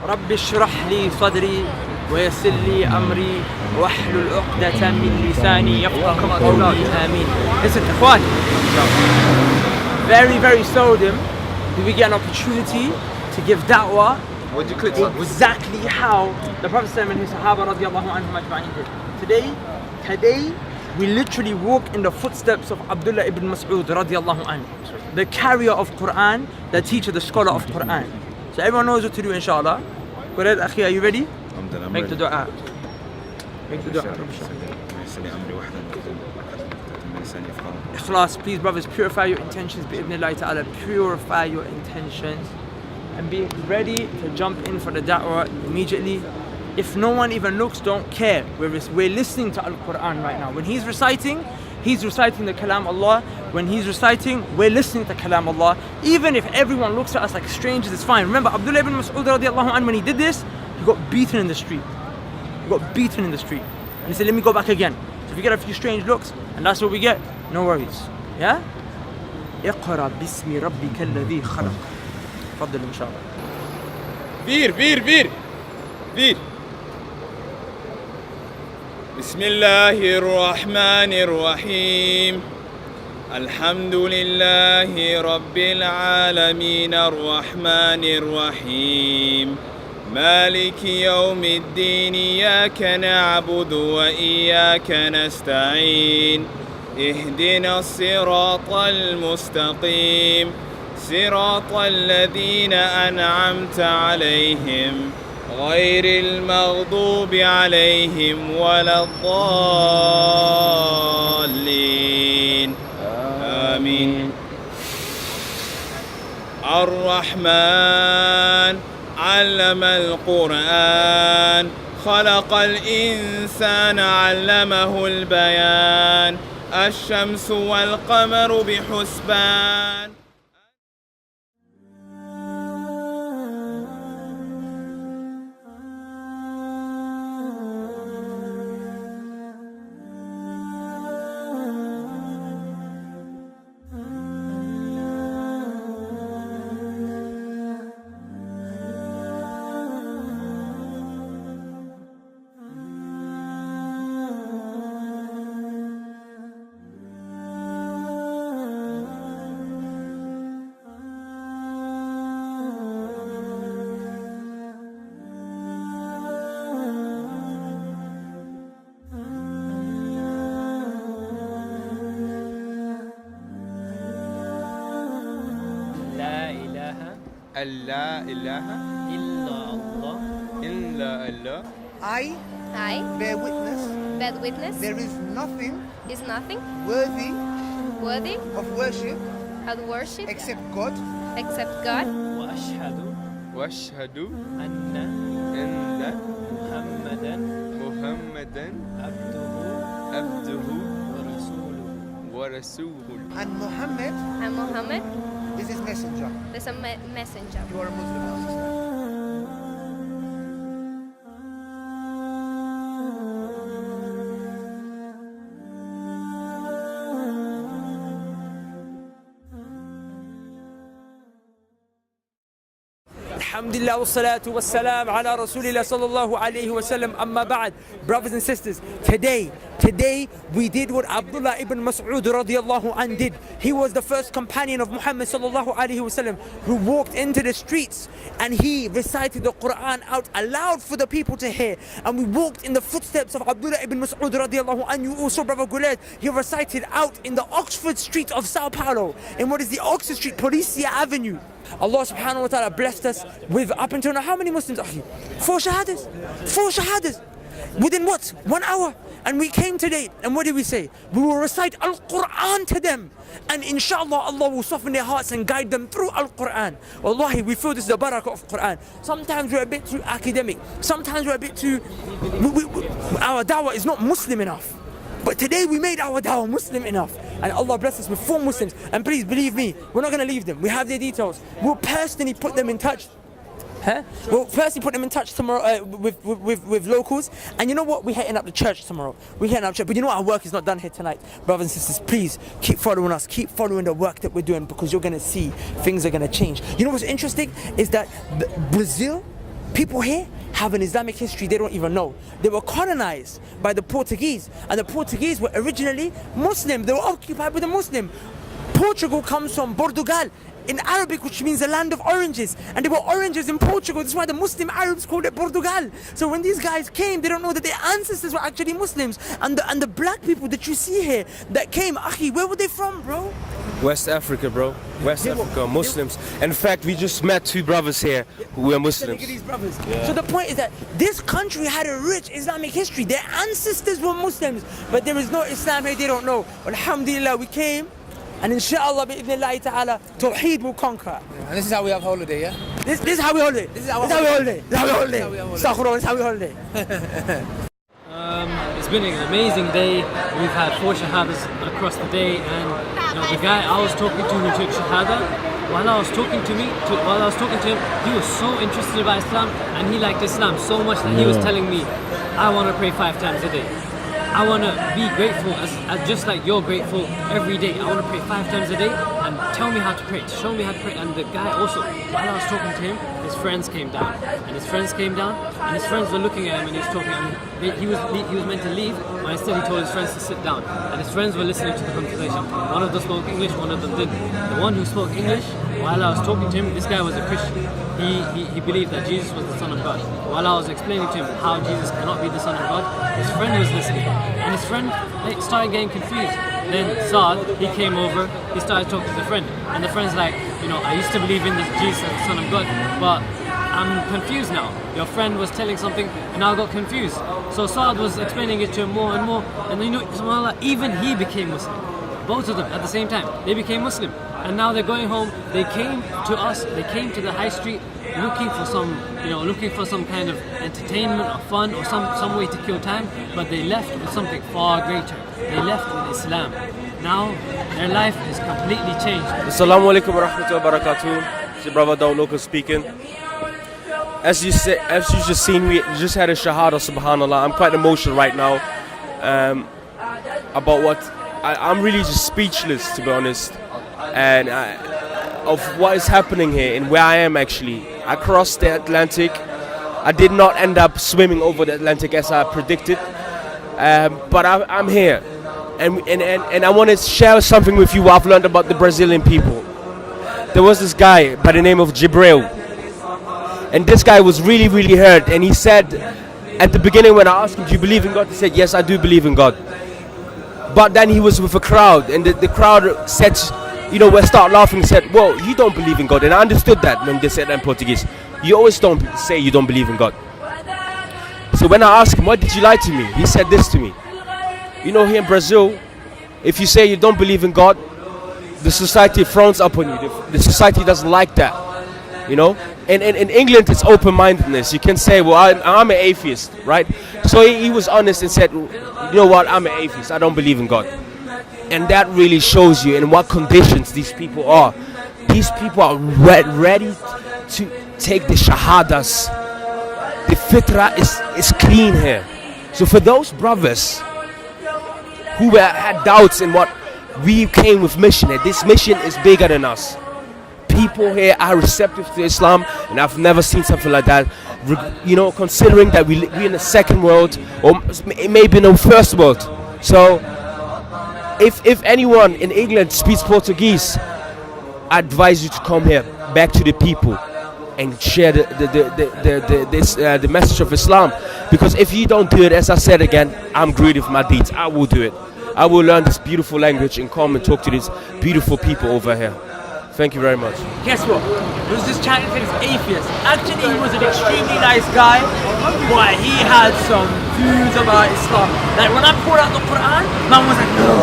رب اشرح لي صدري ويسر لي أمري واحلل عقدة من لساني يفقه قولي آمين. Listen, إخوان, very seldom do we get an opportunity to give da'wah exactly how the Prophet and his Sahaba radiallahu anhum ajma'in did. Today, we literally walk in the footsteps of Abdullah ibn Mas'ud radiallahu anhu, the carrier of Qur'an, the teacher, the scholar of Qur'an. So everyone knows what to do, inshallah. Go ahead, akhi, are you ready? Make the dua. Make the dua. Ikhlas, please brothers, purify your intentions, bi'idhnillahi ta'ala, purify your intentions. And be ready to jump in for the da'wah immediately. If no one even looks, don't care. We're listening to Al-Qur'an right now. When he's reciting the Kalam Allah. When he's reciting, we're listening to Kalam Allah. Even if everyone looks at us like strangers, it's fine. Remember, Abdullah ibn Mas'ud radiallahu anhu, when he did this, he got beaten in the street. And he said, let me go back again. So if you get a few strange looks, and that's what we get, no worries. Yeah? اقرأ باسم ربك الذي خلق. تفضل إن شاء الله. فير بسم الله الرحمن الرحيم. الحمد لله رب العالمين الرحمن الرحيم مالك يوم الدين إياك نعبد وإياك نستعين اهدنا الصراط المستقيم صراط الذين أنعمت عليهم غير المغضوب عليهم ولا الضالين آمين. الرحمن علم القرآن خلق الإنسان علمه البيان الشمس والقمر بحسبان. لا إله إلا الله. I bear witness there is nothing worthy of worship except God. وأشهد أن محمدا عبده ورسوله. And Muhammad is his messenger. There's a messenger. You are a Muslim, our sister. Alhamdulillah wa salatu wa salam ala Rasulillah sallallahu alayhi wa sallam. Amma ba'd. Brothers and sisters, today we did what Abdullah ibn Mas'ud radiallahu anh did. He was the first companion of Muhammad sallallahu alayhi wa sallam who walked into the streets and he recited the Qur'an out aloud for the people to hear. And we walked in the footsteps of Abdullah ibn Mas'ud radiallahu anh. You also, Brother Guled, he recited out in the Oxford Street of Sao Paulo, in what is the Oxford Street, Policia Avenue. Allah subhanahu wa ta'ala blessed us with, up until now, how many Muslims are here? 4 shahadas. Within what? 1 hour. And we came today, and what did we say? We will recite Al-Qur'an to them. And inshallah, Allah will soften their hearts and guide them through Al-Qur'an. Wallahi, we feel this is the barakah of Qur'an. Sometimes we're a bit too academic. Sometimes we're a bit too... our da'wah is not Muslim enough. But today we made our da'wah Muslim enough. And Allah bless us with 4 Muslims. And please believe me, we're not going to leave them. We have their details. We'll personally put them in touch. We'll personally put them in touch tomorrow with locals. And you know what? We're hitting up the church tomorrow. We're hitting up church. But you know what? Our work is not done here tonight. Brothers and sisters, please keep following us. Keep following the work that we're doing, because you're going to see things are going to change. You know what's interesting? Is that Brazil People here have an Islamic history they don't even know. They were colonized by the Portuguese, and the Portuguese were originally Muslim. They were occupied by the Muslim. Portugal comes from Portugal in Arabic, which means the land of oranges, and there were oranges in Portugal. That's why the Muslim Arabs called it Portugal. So when these guys came, they don't know that their ancestors were actually Muslims. And the black people that you see here that came, Akhi, where were they from, bro? West Africa, bro. West Africa, Muslims. In fact, we just met two brothers here who were Muslims. Look at these brothers. So the point is that this country had a rich Islamic history. Their ancestors were Muslims, but there is no Islam here, they don't know. Alhamdulillah, we came, and inshallah, bi'idhnillahi ta'ala, Tawheed will conquer. And this is how we have holiday, yeah? This is how we holiday. This is how we holiday. This is how we holiday. Astaghfirullah, this is how we holiday. It's been an amazing day. We've had 4 shahadas across the day, and the guy I was talking to who took shahada, while I was talking to him, he was so interested about Islam, and he liked Islam so much that he was telling me, I want to pray 5 times a day. I want to be grateful as just like you're grateful every day. I want to pray 5 times a day, and tell me how to pray, show me how to pray. And the guy also, while I was talking to him, his friends came down, and his friends were looking at him, and he was talking, and he was meant to leave, but instead he told his friends to sit down, and his friends were listening to the conversation. One of them spoke English, one of them didn't. The one who spoke English, while I was talking to him, this guy was a Christian. He believed that Jesus was the Son of God. While I was explaining to him how Jesus cannot be the Son of God, his friend was listening, and his friend started getting confused. Then Saad, he came over, he started talking to the friend, and the friend's like, I used to believe in this Jesus as the Son of God, but I'm confused now. Your friend was telling something, and I got confused. So Saad was explaining it to him more and more, and subhanAllah, even he became Muslim. Both of them at the same time, they became Muslim. And now they're going home. They came to us, they came to the high street looking for some kind of entertainment or fun or some way to kill time, but they left with something far greater. They left with Islam. Now their life is completely changed. Assalamu alaikum wa rahmatullahi wa barakatuh. It's your brother Down Local speaking. As you just seen, we just had a shahada, subhanallah. I'm quite emotional right now about what I'm really just speechless, to be honest, and of what is happening here and where I am actually. I crossed the Atlantic. I did not end up swimming over the Atlantic as I predicted, but I'm here, and I want to share something with you what I've learned about the Brazilian people. There was this guy by the name of Jibril, and this guy was really, really hurt, and he said at the beginning when I asked him, do you believe in God? He said, yes, I do believe in God. But then he was with a crowd, and the crowd said, we start laughing and said, well, you don't believe in God. And I understood that when they said that in Portuguese. You always don't say you don't believe in God. So when I asked him, why did you lie to me? He said this to me. Here in Brazil, if you say you don't believe in God, the society frowns upon you. The society doesn't like that. And in England, it's open-mindedness. You can say, well, I'm an atheist, right? So he was honest and said, you know what, I'm an atheist. I don't believe in God. And that really shows you in what conditions these people are. These people are ready to take the shahadas. The fitrah is clean here. So for those brothers who had doubts in what we came with mission, this mission is bigger than us. People here are receptive to Islam, and I've never seen something like that. Considering that we're in the second world, or maybe in the first world. So if anyone in England speaks Portuguese, I advise you to come here, back to the people, and share the message of Islam. Because if you don't do it, as I said again, I'm greedy with my deeds. I will do it. I will learn this beautiful language and come and talk to these beautiful people over here. Thank you very much. Guess what? There was this Chinese atheist. Actually, he was an extremely nice guy, but he had some views about Islam. Like when I poured out the Qur'an, man was like, no.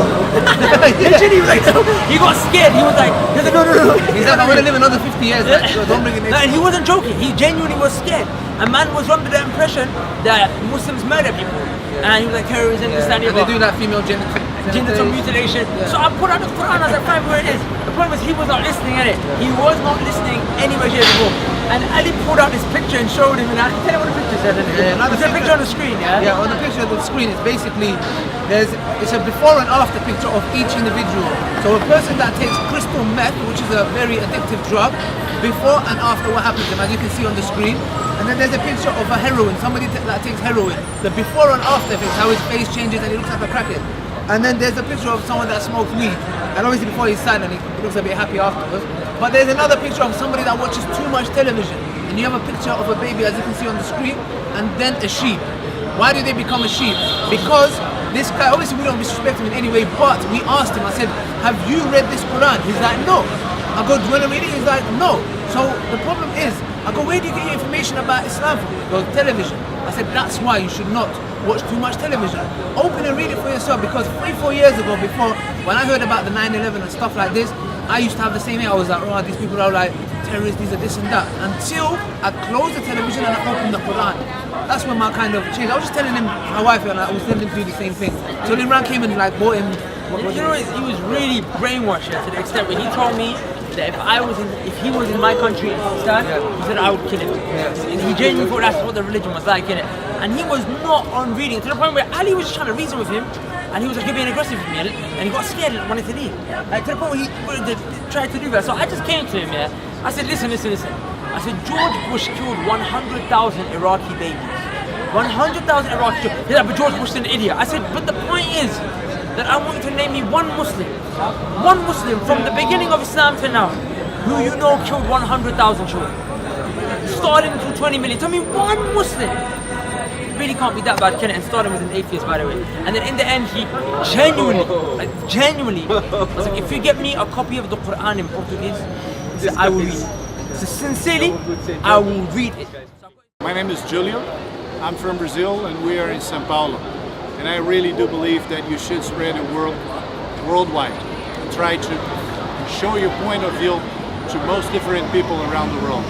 Literally, he was like, no. He got scared. He was like, no. He said, I'm going to live another 50 years, so don't bring it in. No, and he wasn't joking. He genuinely was scared. A man was under the impression that Muslims murder people. And he was like, terrorism, this, that, and And they do that female genital mutilation. So I put out the Qur'an, I was like, fine, where it is. The point was he was not listening at it. He was not listening anywhere here before. And Ali pulled out this picture and showed him, and I can tell you what the picture said. There's a picture on the screen, yeah? Yeah, on the picture of the screen, it's basically, it's a before and after picture of each individual. So a person that takes crystal meth, which is a very addictive drug, before and after what happens to him, as you can see on the screen. And then there's a picture of a heroin, somebody that takes heroin. The before and after effects, how his face changes and he looks like a crackhead. And then there's a picture of someone that smokes weed. And obviously before he's silent, he looks a bit happy afterwards. But there's another picture of somebody that watches too much television. And you have a picture of a baby, as you can see on the screen, and then a sheep. Why do they become a sheep? Because this guy, obviously we don't disrespect him in any way, but we asked him, I said, have you read this Qur'an? He's like, no. I go, do you want to read it? He's like, no. So the problem is, I go, where do you get your information about Islam from? He goes, television. I said, that's why you should not watch too much television. Open and read it for yourself, because 3-4 years ago, before, when I heard about the 9/11 and stuff like this, I used to have the same thing. I was like, oh, these people are like terrorists, these are this and that. Until I closed the television and I opened the Qur'an. That's when my kind of changed. I was just telling him how I felt, and I was telling him to do the same thing. So Imran came and like bought him. You know, he was really brainwashed to the extent where he told me that if he was in my country in Pakistan, he said I would kill him. And he genuinely thought that's what the religion was like, innit? And he was not on reading, to the point where Ali was just trying to reason with him, and he was like being aggressive with me, and he got scared and wanted to leave. Like, to the point where he tried to do that. So I just came to him, I said, listen. I said, George Bush killed 100,000 Iraqi babies. 100,000 Iraqi children. He's like, but George Bush is an idiot. I said, but the point is that I want you to name me one Muslim from the beginning of Islam to now, who you know killed 100,000 children. Starting from 20 million. Tell me one Muslim. Really can't be that bad, can it? And starting with an atheist, by the way. And then in the end, he genuinely, was like, if you get me a copy of the Qur'an in Portuguese, I will read it. So sincerely, I will read it. My name is Julio. I'm from Brazil and we are in São Paulo. And I really do believe that you should spread it worldwide and try to show your point of view to most different people around the world.